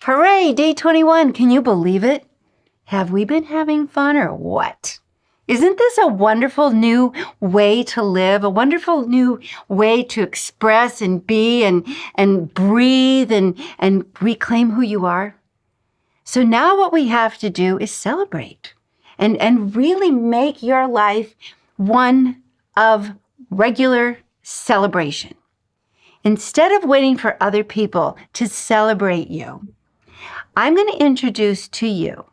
Hooray, day 21. Can you believe it? Have we been having fun or what? Isn't this a wonderful new way to live, a wonderful new way to express and be and breathe and reclaim who you are? So now what we have to do is celebrate and really make your life one of regular celebration. Instead of waiting for other people to celebrate you, I'm going to introduce to you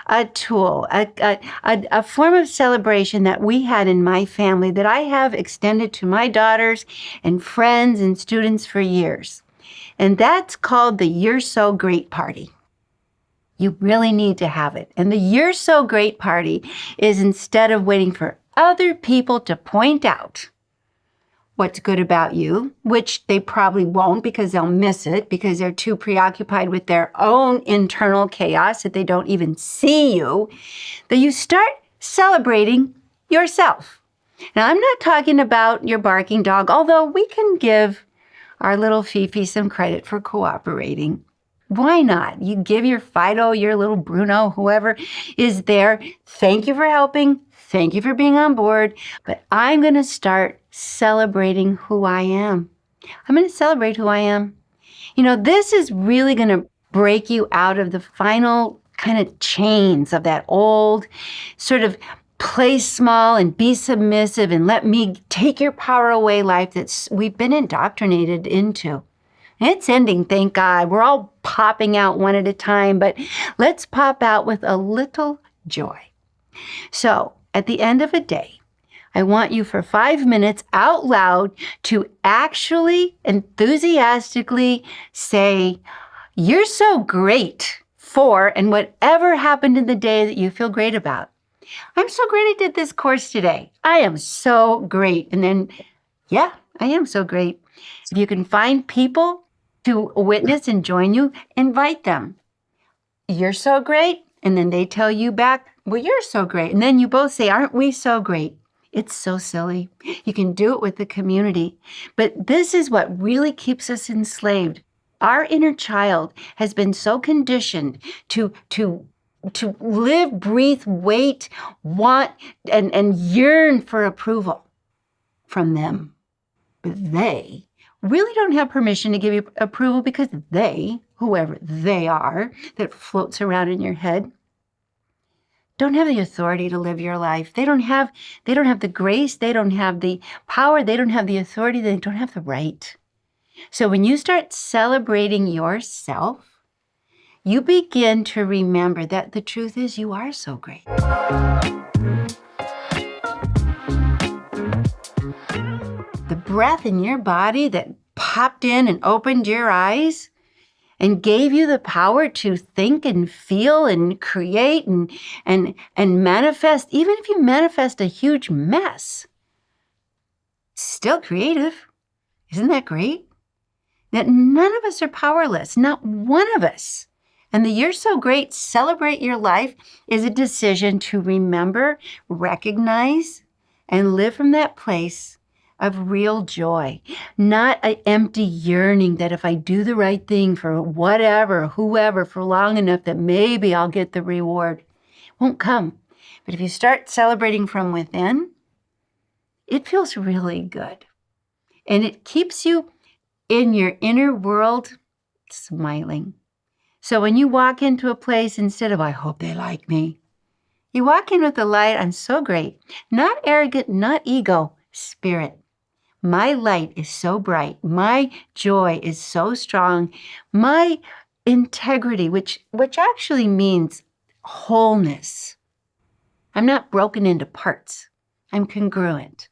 a tool, a form of celebration that we had in my family that I have extended to my daughters and friends and students for years. And that's called the You're So Great party. You really need to have it. And the You're So Great party is instead of waiting for other people to point out what's good about you, which they probably won't because they'll miss it because they're too preoccupied with their own internal chaos that they don't even see you, that you start celebrating yourself. Now, I'm not talking about your barking dog, although we can give our little Fifi some credit for cooperating. Why not? You give your Fido, your little Bruno, whoever is there, thank you for helping. Thank you for being on board, but I'm going to start celebrating who I am. I'm going to celebrate who I am. You know, this is really going to break you out of the final kind of chains of that old sort of play small and be submissive and let me take your power away life that we've been indoctrinated into. It's ending, thank God. We're all popping out one at a time, but let's pop out with a little joy. So, at the end of a day, I want you for 5 minutes out loud to actually enthusiastically say, "You're so great for," and whatever happened in the day that you feel great about. I'm so great I did this course today. I am so great. And then, yeah, I am so great. If you can find people to witness and join you, invite them. You're so great. And then they tell you back, well, you're so great. And then you both say, aren't we so great? It's so silly. You can do it with the community. But this is what really keeps us enslaved. Our inner child has been so conditioned to live, breathe, wait, want, and yearn for approval from them. But they really don't have permission to give you approval because they, whoever they are, that floats around in your head, don't have the authority to live your life. They don't have the grace, they don't have the power, they don't have the authority, they don't have the right. So when you start celebrating yourself, you begin to remember that the truth is you are so great. The breath in your body that popped in and opened your eyes and gave you the power to think and feel and create and manifest, even if you manifest a huge mess, still creative. Isn't that great? That none of us are powerless, not one of us. And the You're So Great, celebrate your life is a decision to remember, recognize, and live from that place of real joy, not an empty yearning that if I do the right thing for whatever, whoever, for long enough that maybe I'll get the reward. It won't come. But if you start celebrating from within, it feels really good. And it keeps you in your inner world smiling. So when you walk into a place, instead of, I hope they like me, you walk in with the light, I'm so great. Not arrogant, not ego, spirit. My light is so bright. My joy is so strong. My integrity, which actually means wholeness. I'm not broken into parts. I'm congruent.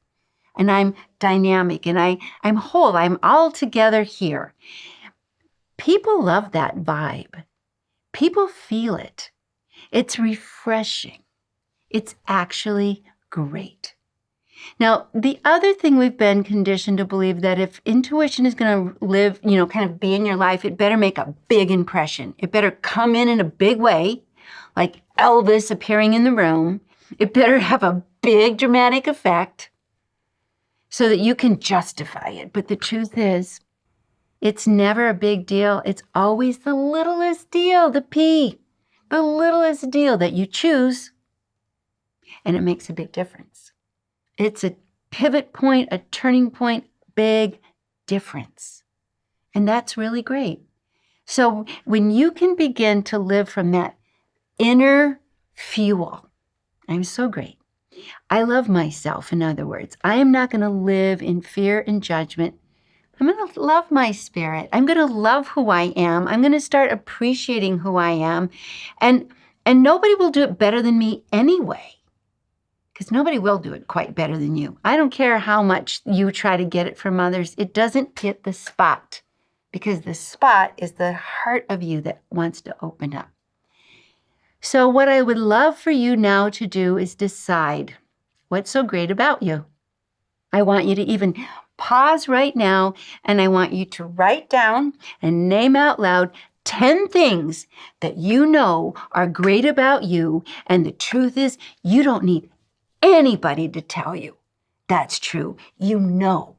And I'm dynamic. And I'm whole. I'm all together here. People love that vibe. People feel it. It's refreshing. It's actually great. Now, the other thing we've been conditioned to believe that if intuition is going to live, kind of be in your life, it better make a big impression. It better come in a big way, like Elvis appearing in the room. It better have a big dramatic effect so that you can justify it. But the truth is, It's never a big deal. It's always the littlest deal, the P, the littlest deal that you choose, and it makes a big difference. It's a pivot point, a turning point, big difference. And that's really great. So when you can begin to live from that inner fuel, I'm so great. I love myself, in other words. I am not going to live in fear and judgment. I'm going to love my spirit. I'm going to love who I am. I'm going to start appreciating who I am. And nobody will do it better than me anyway, because nobody will do it quite better than you. I don't care how much you try to get it from others. It doesn't hit the spot, because the spot is the heart of you that wants to open up. So what I would love for you now to do is decide what's so great about you. I want you to even pause right now, and I want you to write down and name out loud 10 things that you know are great about you, and the truth is you don't need anybody to tell you that's true. You know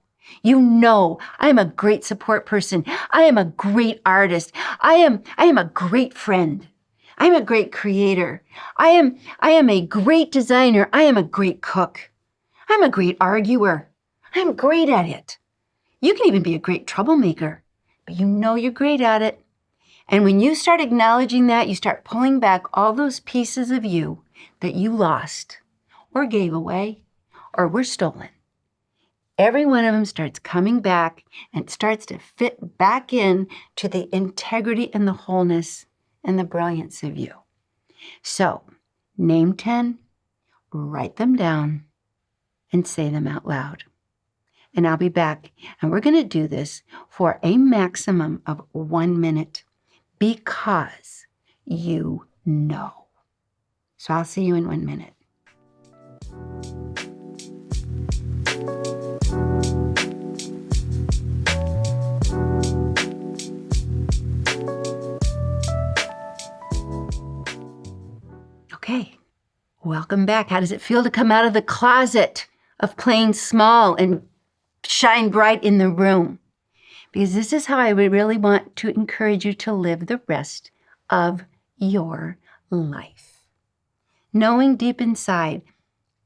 I'm a great support person. I am a great artist. I am a great friend. I'm a great creator. I am a great designer. I am a great cook. I'm a great arguer. I'm great at it. You can even be a great troublemaker, but you know you're great at it. And when you start acknowledging that, you start pulling back all those pieces of you that you lost or gave away or were stolen. Every one of them starts coming back and starts to fit back in to the integrity and the wholeness and the brilliance of you. So, name 10, write them down, and say them out loud. And I'll be back, and we're going to do this for a maximum of 1 minute, because you know. So I'll see you in 1 minute. Okay, welcome back. How does it feel to come out of the closet of playing small and shine bright in the room? Because this is how I would really want to encourage you to live the rest of your life. Knowing deep inside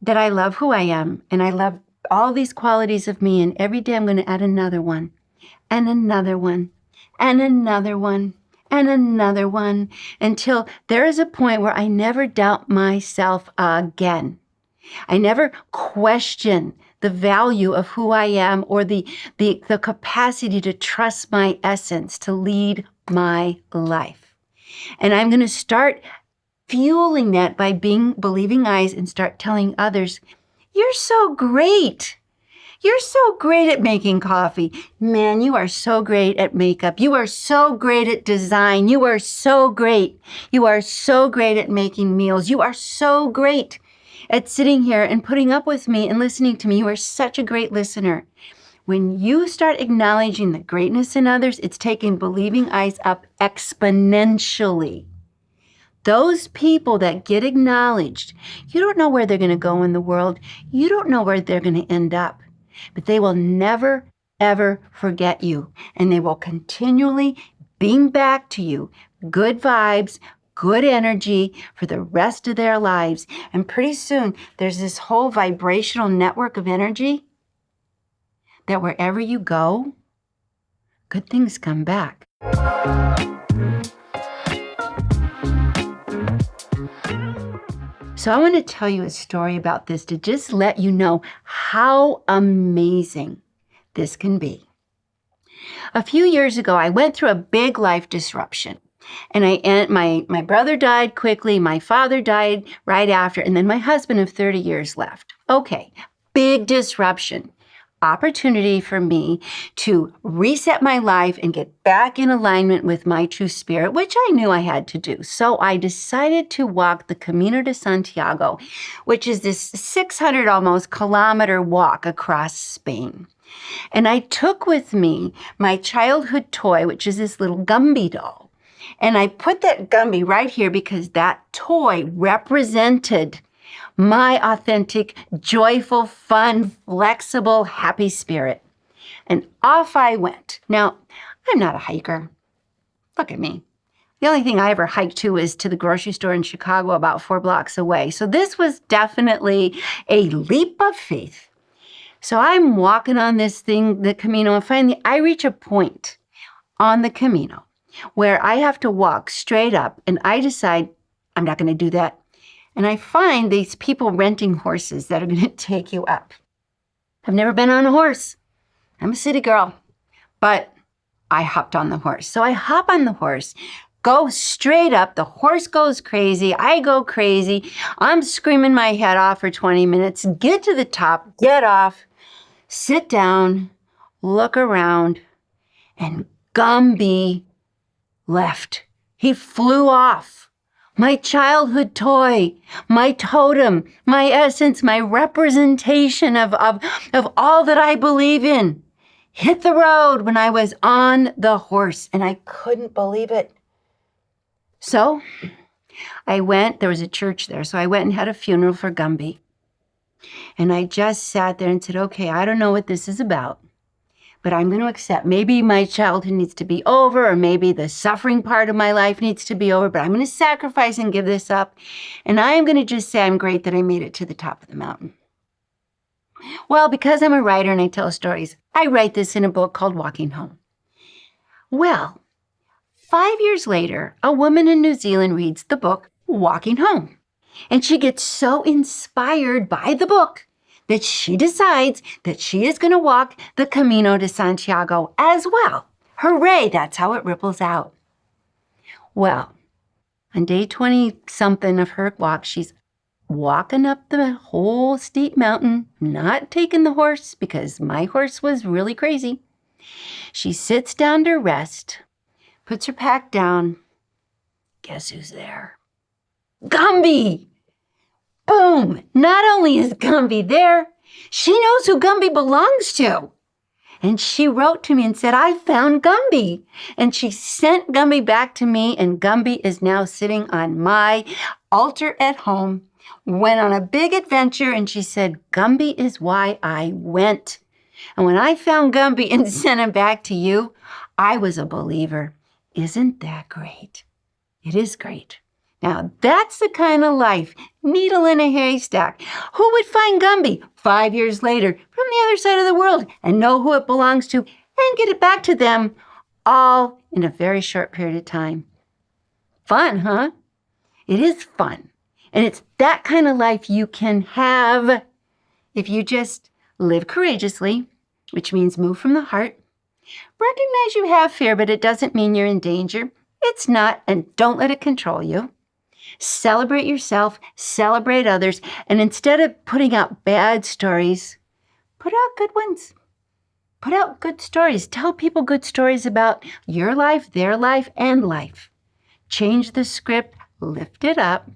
that I love who I am, and I love all these qualities of me, and every day I'm going to add another one, and another one, and another one, and another one, until there is a point where I never doubt myself again. I never question the value of who I am, or the capacity to trust my essence to lead my life. And I'm going to start fueling that by being believing eyes and start telling others, you're so great. You're so great at making coffee. Man, you are so great at makeup. You are so great at design. You are so great. You are so great at making meals. You are so great at sitting here and putting up with me and listening to me. You are such a great listener. When you start acknowledging the greatness in others, it's taking believing eyes up exponentially. Those people that get acknowledged, you don't know where they're going to go in the world. You don't know where they're going to end up. But they will never, ever forget you. And they will continually beam back to you good vibes, good energy for the rest of their lives. And pretty soon, there's this whole vibrational network of energy that wherever you go, good things come back. So I want to tell you a story about this to just let you know how amazing this can be. A few years ago, I went through a big life disruption. And my brother died quickly, my father died right after, and then my husband of 30 years left. Okay, big disruption. Opportunity for me to reset my life and get back in alignment with my true spirit, which I knew I had to do. So I decided to walk the Camino de Santiago, which is this 600 almost kilometer walk across Spain. And I took with me my childhood toy, which is this little Gumby doll. And I put that Gumby right here because that toy represented my authentic, joyful, fun, flexible, happy spirit. And off I went. Now, I'm not a hiker. Look at me. The only thing I ever hiked to is to the grocery store in Chicago about 4 blocks away. So this was definitely a leap of faith. So I'm walking on this thing, the Camino, and finally I reach a point on the Camino where I have to walk straight up, and I decide I'm not going to do that. And I find these people renting horses that are going to take you up. I've never been on a horse. I'm a city girl, but I hopped on the horse. So I hop on the horse, go straight up. The horse goes crazy. I go crazy. I'm screaming my head off for 20 minutes, get to the top, get off, sit down, look around, and Gumby left. He flew off. My childhood toy, my totem, my essence, my representation of all that I believe in, hit the road when I was on the horse, and I couldn't believe it. So I went, there was a church there, so I went and had a funeral for Gumby. And I just sat there and said, okay, I don't know what this is about, but I'm going to accept. Maybe my childhood needs to be over, or maybe the suffering part of my life needs to be over, but I'm going to sacrifice and give this up. And I am going to just say I'm great that I made it to the top of the mountain. Well, because I'm a writer and I tell stories, I write this in a book called Walking Home. Well, 5 years later, a woman in New Zealand reads the book Walking Home. And she gets so inspired by the book that she decides that she is going to walk the Camino de Santiago as well. Hooray, that's how it ripples out. Well, on day 20-something of her walk, she's walking up the whole steep mountain, not taking the horse because my horse was really crazy. She sits down to rest, puts her pack down. Guess who's there? Gumby! Boom! Not only is Gumby there, she knows who Gumby belongs to. And she wrote to me and said, I found Gumby. And she sent Gumby back to me, and Gumby is now sitting on my altar at home. Went on a big adventure, and she said, Gumby is why I went. And when I found Gumby and sent him back to you, I was a believer. Isn't that great? It is great. Now, that's the kind of life, needle in a haystack. Who would find Gumby 5 years later from the other side of the world and know who it belongs to and get it back to them all in a very short period of time? Fun, huh? It is fun. And it's that kind of life you can have if you just live courageously, which means move from the heart. Recognize you have fear, but it doesn't mean you're in danger. It's not, and don't let it control you. Celebrate yourself, celebrate others, and instead of putting out bad stories, put out good ones. Put out good stories. Tell people good stories about your life, their life, and life. Change the script, lift it up,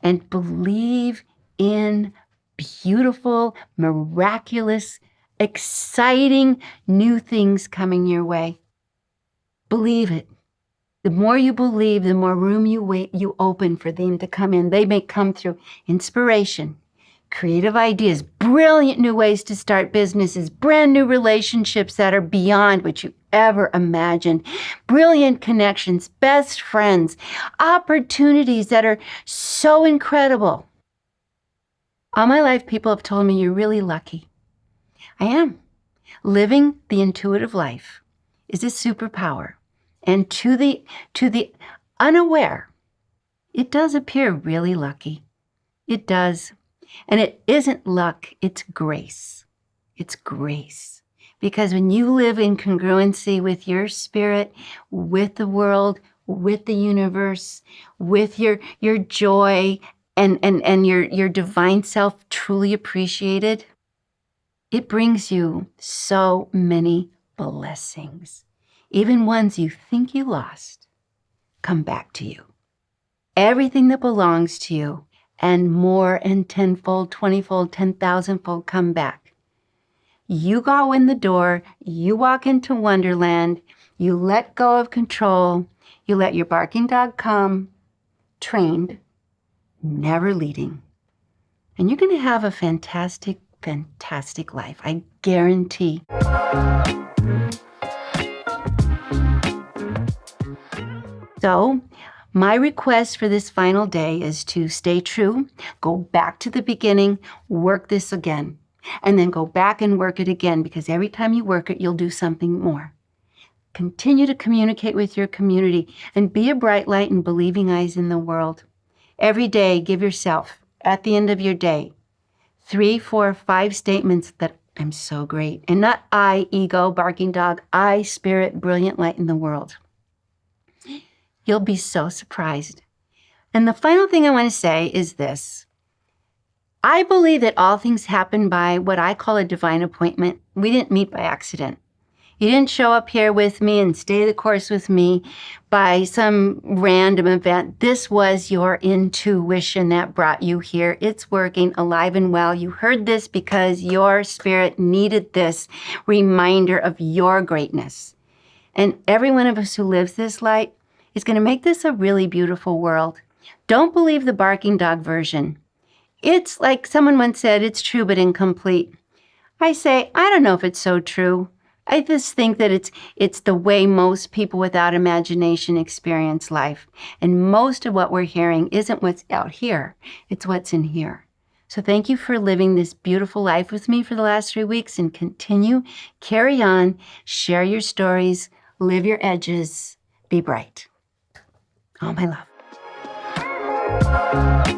and believe in beautiful, miraculous, exciting new things coming your way. Believe it. The more you believe, the more room you open for them to come in. They may come through inspiration, creative ideas, brilliant new ways to start businesses, brand new relationships that are beyond what you ever imagined, brilliant connections, best friends, opportunities that are so incredible. All my life, people have told me you're really lucky. I am. Living the intuitive life is a superpower. And to the unaware, it does appear really lucky. It does. And it isn't luck, it's grace. It's grace. Because when you live in congruency with your spirit, with the world, with the universe, with your joy and your divine self truly appreciated, it brings you so many blessings. Even ones you think you lost, come back to you. Everything that belongs to you and more, and 10-fold, 20-fold, 10,000-fold come back. You go in the door, you walk into Wonderland, you let go of control, you let your barking dog come, trained, never leading. And you're going to have a fantastic, fantastic life. I guarantee. So, my request for this final day is to stay true, go back to the beginning, work this again, and then go back and work it again, because every time you work it, you'll do something more. Continue to communicate with your community and be a bright light and believing eyes in the world. Every day, give yourself, at the end of your day, 3, 4, 5 statements that I'm so great. And not I, ego, barking dog, I, spirit, brilliant light in the world. You'll be so surprised. And the final thing I want to say is this. I believe that all things happen by what I call a divine appointment. We didn't meet by accident. You didn't show up here with me and stay the course with me by some random event. This was your intuition that brought you here. It's working alive and well. You heard this because your spirit needed this reminder of your greatness. And every one of us who lives this light is going to make this a really beautiful world. Don't believe the barking dog version. It's like someone once said, it's true but incomplete. I say, I don't know if it's so true. I just think that it's the way most people without imagination experience life. And most of what we're hearing isn't what's out here. It's what's in here. So thank you for living this beautiful life with me for the last 3 weeks, and continue, carry on, share your stories, live your edges, be bright. All my love.